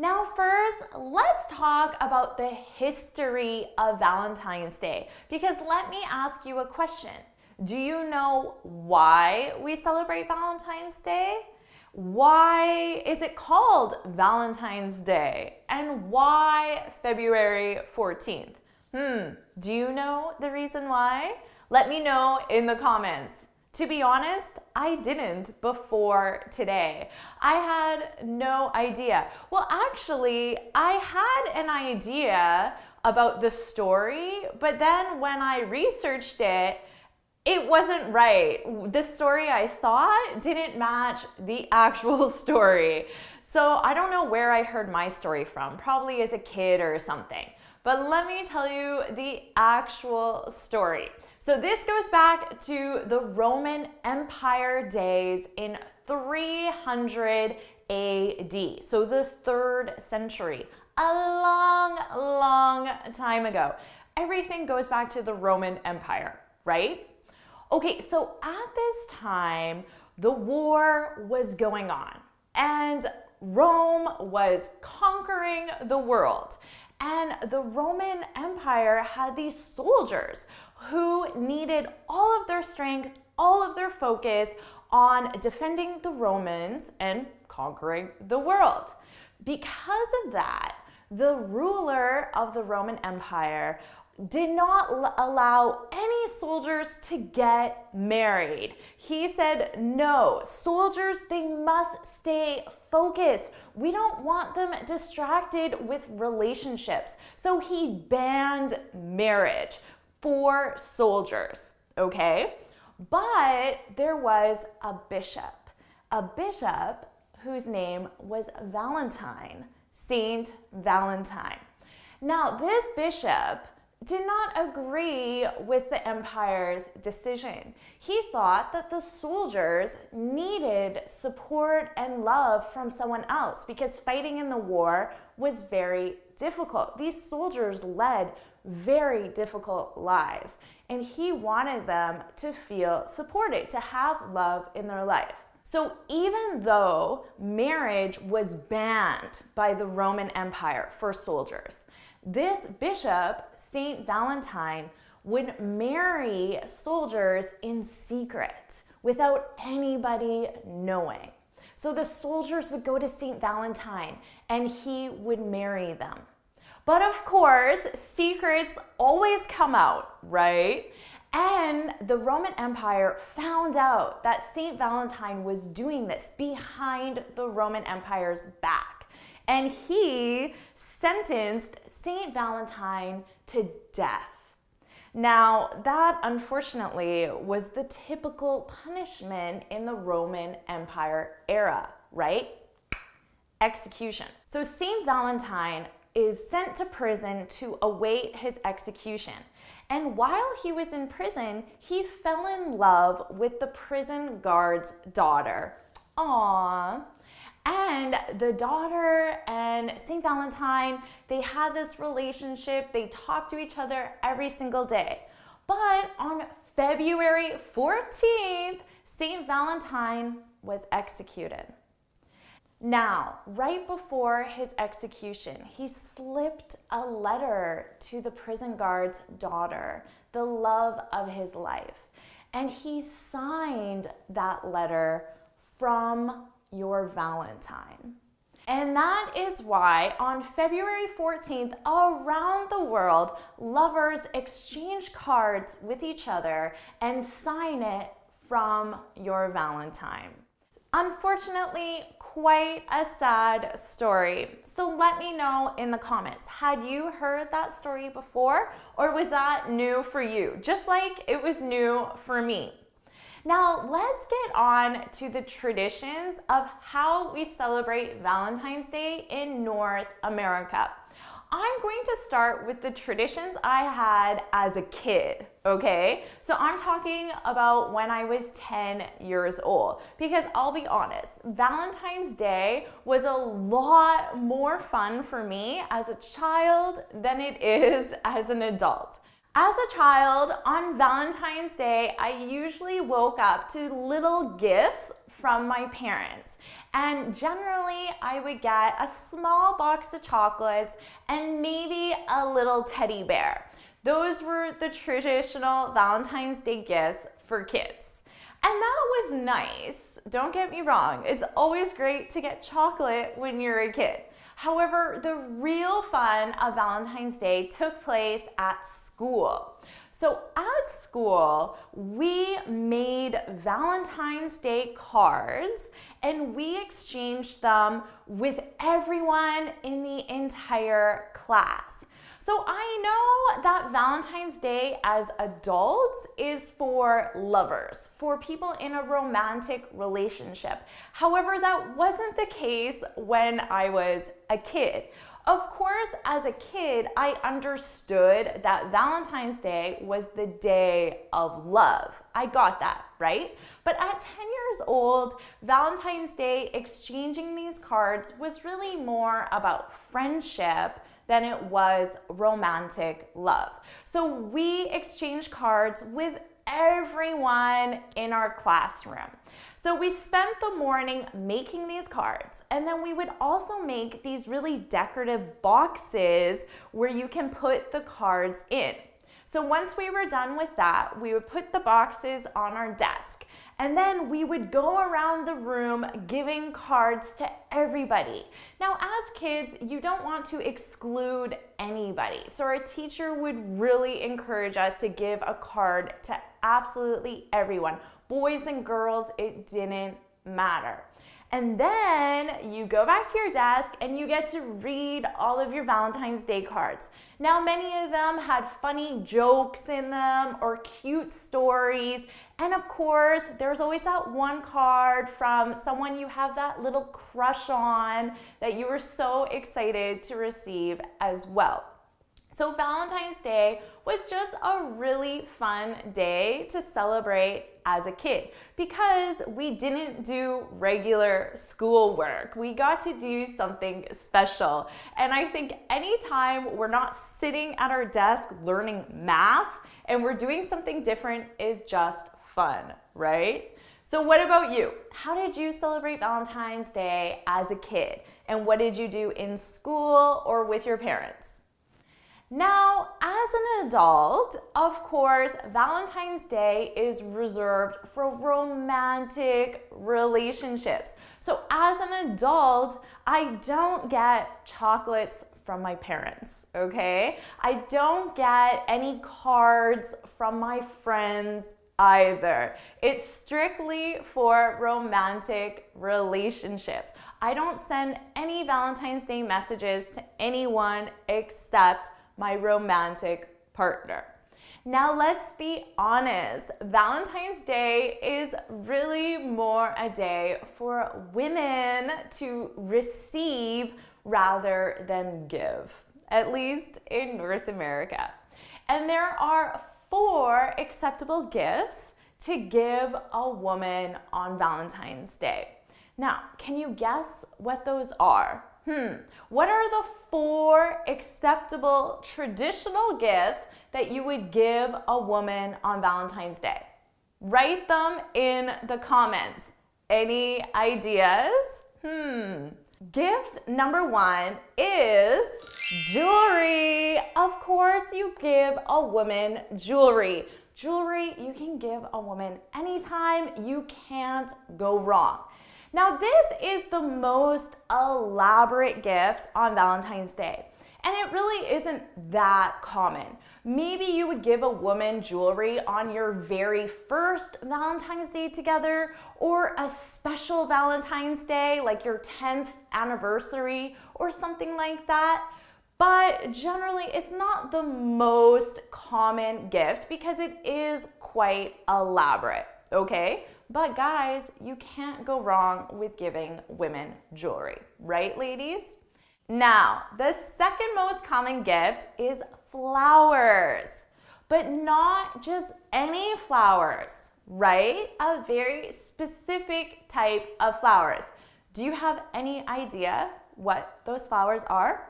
Now first, let's talk about the history of Valentine's Day, because let me ask you a question. Do you know why we celebrate Valentine's Day? Why is it called Valentine's Day? And why February 14th? Do you know the reason why? Let me know in the comments. To be honest, I didn't before today. I had no idea. Well, actually, I had an idea about the story, but then when I researched it, it wasn't right. The story I thought didn't match the actual story. So I don't know where I heard my story from, probably as a kid or something. But let me tell you the actual story. So this goes back to the Roman Empire days in 300 AD. So the 3rd century, a long, long time ago. Everything goes back to the Roman Empire, right? Okay, so at this time, the war was going on and Rome was conquering the world. And the Roman Empire had these soldiers who needed all of their strength, all of their focus on defending the Romans and conquering the world. Because of that, the ruler of the Roman Empire did not allow any soldiers to get married. He said, no, soldiers, they must stay focused. We don't want them distracted with relationships. So he banned marriage for soldiers, okay? But there was a bishop whose name was Valentine, Saint Valentine. Now, this bishop did not agree with the empire's decision. He thought that the soldiers needed support and love from someone else because fighting in the war was very difficult. These soldiers led very difficult lives, and he wanted them to feel supported, to have love in their life. So even though marriage was banned by the Roman Empire for soldiers, this bishop, Saint Valentine, would marry soldiers in secret without anybody knowing. So the soldiers would go to Saint Valentine and he would marry them. But of course, secrets always come out, right? And the Roman Empire found out that Saint Valentine was doing this behind the Roman Empire's back. And he sentenced Saint Valentine to death. Now, that unfortunately was the typical punishment in the Roman Empire era, right? Execution. So Saint Valentine is sent to prison to await his execution. And while he was in prison, he fell in love with the prison guard's daughter. Aww. And the daughter and Saint Valentine, they had this relationship. They talked to each other every single day. But on February 14th, Saint Valentine was executed. Now, right before his execution, he slipped a letter to the prison guard's daughter, the love of his life. And he signed that letter, "From your Valentine." And that is why on February 14th, around the world, lovers exchange cards with each other and sign it "From your Valentine." Unfortunately, quite a sad story. So let me know in the comments, had you heard that story before, or was that new for you? Just like it was new for me. Now let's get on to the traditions of how we celebrate Valentine's Day in North America. I'm going to start with the traditions I had as a kid, okay? So I'm talking about when I was 10 years old, because I'll be honest, Valentine's Day was a lot more fun for me as a child than it is as an adult. As a child, on Valentine's Day, I usually woke up to little gifts from my parents. And generally, I would get a small box of chocolates and maybe a little teddy bear. Those were the traditional Valentine's Day gifts for kids. And that was nice. Don't get me wrong. It's always great to get chocolate when you're a kid. However, the real fun of Valentine's Day took place at school. So at school, we made Valentine's Day cards and we exchanged them with everyone in the entire class. So I know that Valentine's Day as adults is for lovers, for people in a romantic relationship. However, that wasn't the case when I was a kid. Of course, as a kid, I understood that Valentine's Day was the day of love. I got that, right? But at 10 years old, Valentine's Day, exchanging these cards was really more about friendship than it was romantic love. So we exchanged cards with everyone in our classroom. So we spent the morning making these cards, and then we would also make these really decorative boxes where you can put the cards in. So once we were done with that, we would put the boxes on our desk, and then we would go around the room giving cards to everybody. Now, as kids, you don't want to exclude anybody. So our teacher would really encourage us to give a card to absolutely everyone. Boys and girls, it didn't matter. And then you go back to your desk and you get to read all of your Valentine's Day cards. Now, many of them had funny jokes in them or cute stories. And of course, there's always that one card from someone you have that little crush on that you were so excited to receive as well. So Valentine's Day was just a really fun day to celebrate as a kid because we didn't do regular schoolwork. We got to do something special. And I think anytime we're not sitting at our desk learning math and we're doing something different is just fun, right? So what about you? How did you celebrate Valentine's Day as a kid? And what did you do in school or with your parents? Now, as an adult, of course, Valentine's Day is reserved for romantic relationships. So as an adult, I don't get chocolates from my parents, okay? I don't get any cards from my friends either. It's strictly for romantic relationships. I don't send any Valentine's Day messages to anyone except my romantic partner. Now let's be honest, Valentine's Day is really more a day for women to receive rather than give, at least in North America. And there are 4 acceptable gifts to give a woman on Valentine's Day. Now, can you guess what those are? What are the 4 acceptable traditional gifts that you would give a woman on Valentine's Day? Write them in the comments. Any ideas? Gift number 1 is jewelry. Of course, you give a woman jewelry. Jewelry you can give a woman anytime. You can't go wrong. Now, this is the most elaborate gift on Valentine's Day, and it really isn't that common. Maybe you would give a woman jewelry on your very first Valentine's Day together, or a special Valentine's Day, like your 10th anniversary or something like that. But generally, it's not the most common gift because it is quite elaborate, okay? But guys, you can't go wrong with giving women jewelry, right, ladies? Now, the second most common gift is flowers, but not just any flowers, right? A very specific type of flowers. Do you have any idea what those flowers are?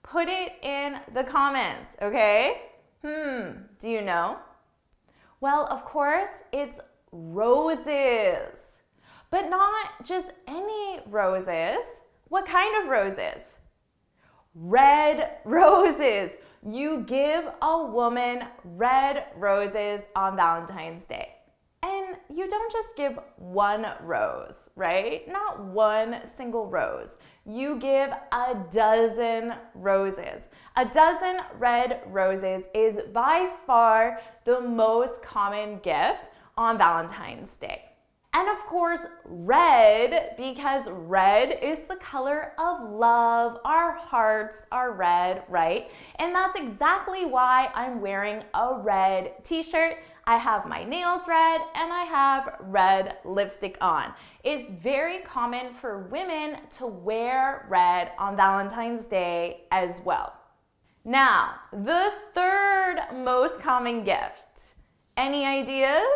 Put it in the comments, okay? Do you know? Well, of course, it's roses. But not just any roses. What kind of roses? Red roses. You give a woman red roses on Valentine's Day. And you don't just give one rose, right? Not one single rose. You give a dozen roses. A dozen red roses is by far the most common gift on Valentine's Day. And of course, red, because red is the color of love. Our hearts are red, right? And that's exactly why I'm wearing a red t-shirt. I have my nails red and I have red lipstick on. It's very common for women to wear red on Valentine's Day as well. Now, the third most common gift. Any ideas?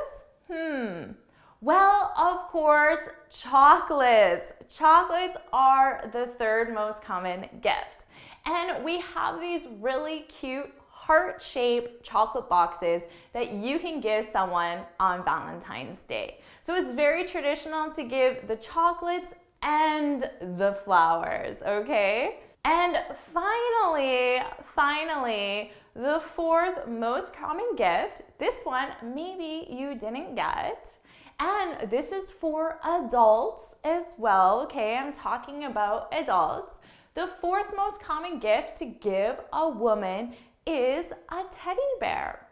Well, of course, chocolates. Chocolates are the third most common gift. And we have these really cute heart-shaped chocolate boxes that you can give someone on Valentine's Day. So it's very traditional to give the chocolates and the flowers, okay? And finally, the fourth most common gift, this one maybe you didn't get, and this is for adults as well, okay? I'm talking about adults. The fourth most common gift to give a woman is a teddy bear.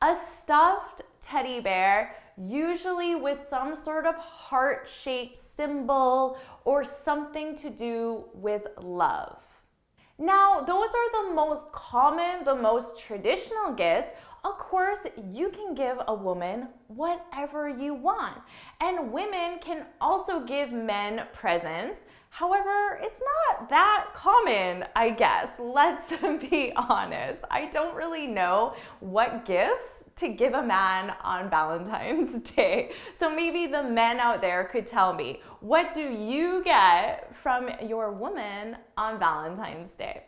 A stuffed teddy bear, usually with some sort of heart-shaped symbol or something to do with love. Now, those are the most common, the most traditional gifts. Of course, you can give a woman whatever you want. And women can also give men presents. However, it's not that common, I guess. Let's be honest. I don't really know what gifts to give a man on Valentine's Day. So maybe the men out there could tell me, what do you get from your woman on Valentine's Day?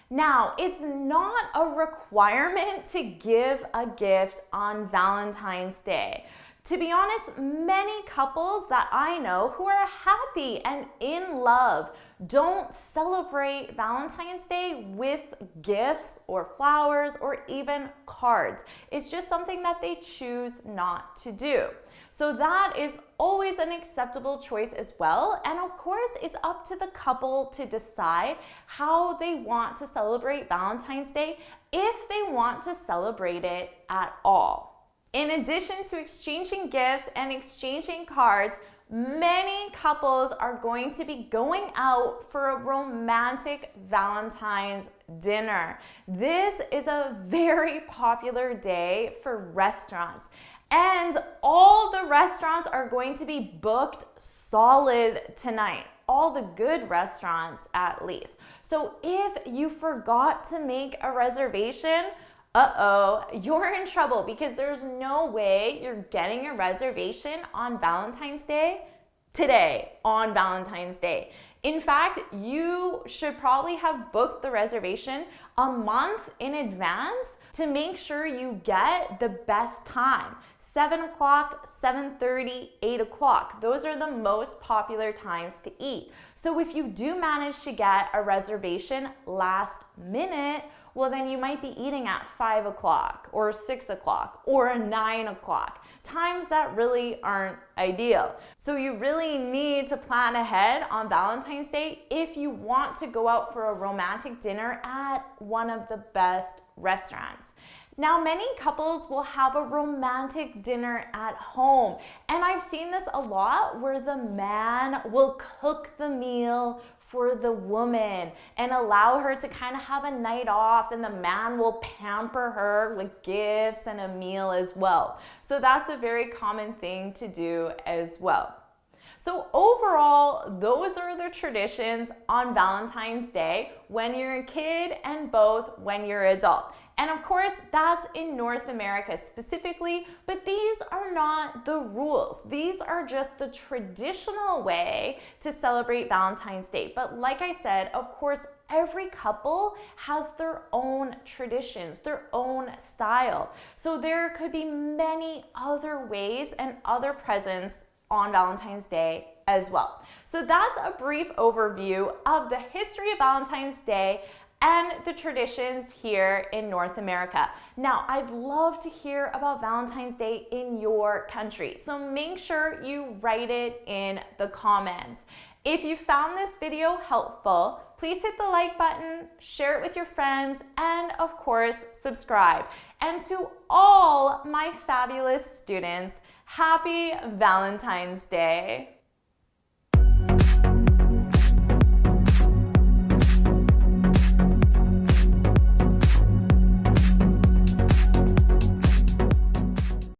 Now, it's not a requirement to give a gift on Valentine's Day. To be honest, many couples that I know who are happy and in love don't celebrate Valentine's Day with gifts or flowers or even cards. It's just something that they choose not to do. So that is always an acceptable choice as well. And of course, it's up to the couple to decide how they want to celebrate Valentine's Day, if they want to celebrate it at all. In addition to exchanging gifts and exchanging cards, many couples are going to be going out for a romantic Valentine's dinner. This is a very popular day for restaurants. And all the restaurants are going to be booked solid tonight. All the good restaurants, at least. So if you forgot to make a reservation, you're in trouble, because there's no way you're getting a reservation on Valentine's Day today, on Valentine's Day. In fact, you should probably have booked the reservation a month in advance to make sure you get the best time. 7 o'clock, 7:30, 8 o'clock. Those are the most popular times to eat. So if you do manage to get a reservation last minute, well, then you might be eating at 5 o'clock or 6 o'clock or 9 o'clock, times that really aren't ideal. So you really need to plan ahead on Valentine's Day if you want to go out for a romantic dinner at one of the best restaurants. Now, many couples will have a romantic dinner at home, and I've seen this a lot where the man will cook the meal for the woman and allow her to kind of have a night off, and the man will pamper her with gifts and a meal as well. So that's a very common thing to do as well. So overall, those are the traditions on Valentine's Day when you're a kid and both when you're an adult. And of course, that's in North America specifically, but these are not the rules. These are just the traditional way to celebrate Valentine's Day. But like I said, of course, every couple has their own traditions, their own style. So there could be many other ways and other presents on Valentine's Day as well. So that's a brief overview of the history of Valentine's Day and the traditions here in North America. Now, I'd love to hear about Valentine's Day in your country, so make sure you write it in the comments. If you found this video helpful, please hit the like button, share it with your friends, and of course, subscribe. And to all my fabulous students, happy Valentine's Day!